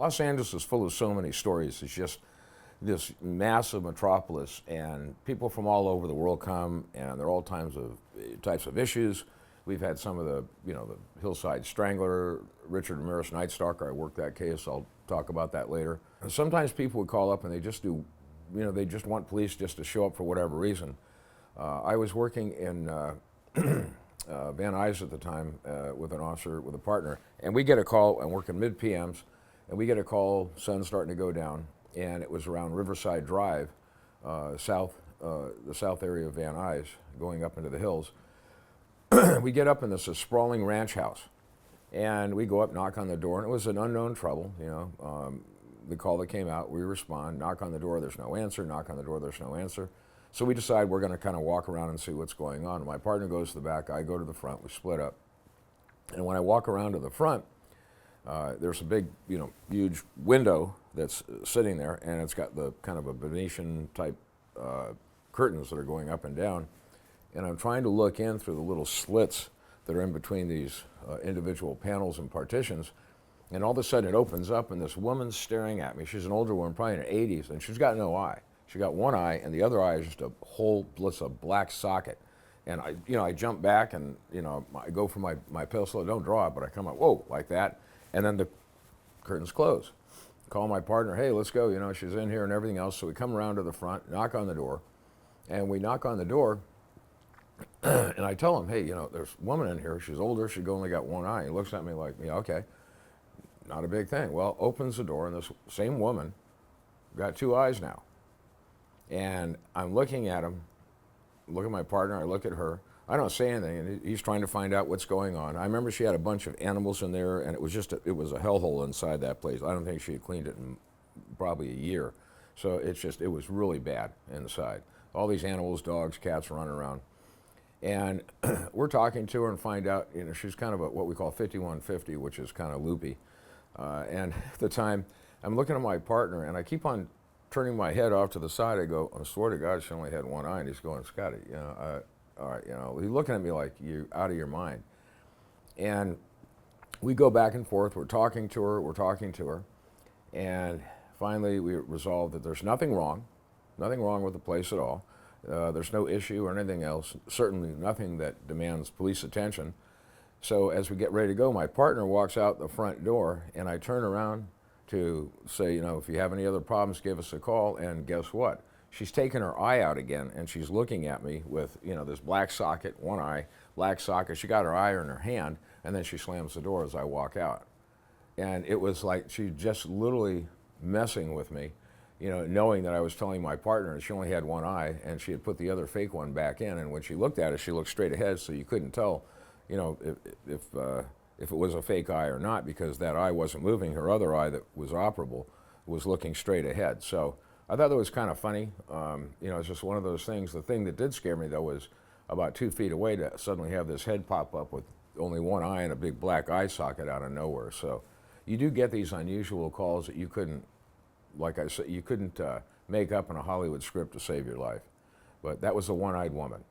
Los Angeles is full of so many stories. It's just this massive metropolis, and people from all over the world come, and there are all types of issues. We've had some of the, the Hillside Strangler, Richard Ramirez Night Stalker. I worked that case. I'll talk about that later. And sometimes people would call up and they just do, they just want police just to show up for whatever reason. I was working in Van Nuys at the time with an officer, with a partner, and we get a call, and working mid-PMs, and we get a call, sun's starting to go down, and it was around Riverside Drive, the south area of Van Nuys, going up into the hills. We get up in this sprawling ranch house, and we go up, knock on the door, and it was an unknown trouble, the call that came out, we respond, knock on the door, there's no answer, knock on the door, there's no answer. So we decide we're going to kind of walk around and see what's going on. My partner goes to the back, I go to the front, we split up. And when I walk around to the front, there's a big, huge window that's sitting there, and it's got the kind of a Venetian type curtains that are going up and down. And I'm trying to look in through the little slits that are in between these individual panels and partitions. And all of a sudden it opens up, and this woman's staring at me. She's an older woman, probably in her 80s, and she's got no eye. She got one eye, and the other eye is just a black socket. And I jump back, and I go for my pistol. I don't draw it, but I come up, whoa, like that, and then the curtains close. Call my partner, hey, let's go. She's in here and everything else. So we come around to the front, knock on the door, and we knock on the door, and I tell him, hey, there's a woman in here. She's older. She only got one eye. He looks at me like, yeah, okay, not a big thing. Well, opens the door, and this same woman got two eyes now. And I'm looking at him, look at my partner, I look at her. I don't say anything, and he's trying to find out what's going on. I remember she had a bunch of animals in there, and it was it was a hellhole inside that place. I don't think she had cleaned it in probably a year. So it was really bad inside. All these animals, dogs, cats running around. And we're talking to her and find out, she's kind of what we call 5150, which is kind of loopy. And at the time, I'm looking at my partner, and I keep on turning my head off to the side. I go, I swear to God, she only had one eye. And he's going, Scotty, all right, he's looking at me like, you're out of your mind. And we go back and forth. We're talking to her. And finally, we resolve that there's nothing wrong with the place at all. There's no issue or anything else, certainly nothing that demands police attention. So as we get ready to go, my partner walks out the front door, and I turn around to say, if you have any other problems, give us a call. And guess what? She's taken her eye out again, and she's looking at me with, this black socket, one eye, black socket. She got her eye in her hand, and then she slams the door as I walk out. And it was like she just literally messing with me, knowing that I was telling my partner that she only had one eye, and she had put the other fake one back in. And when she looked at it, she looked straight ahead, so you couldn't tell, if it was a fake eye or not, because that eye wasn't moving. Her other eye that was operable was looking straight ahead. So I thought that was kind of funny. It's just one of those things. The thing that did scare me, though, was about 2 feet away to suddenly have this head pop up with only one eye and a big black eye socket out of nowhere. So you do get these unusual calls that you couldn't, like I said, you couldn't make up in a Hollywood script to save your life. But that was a one-eyed woman.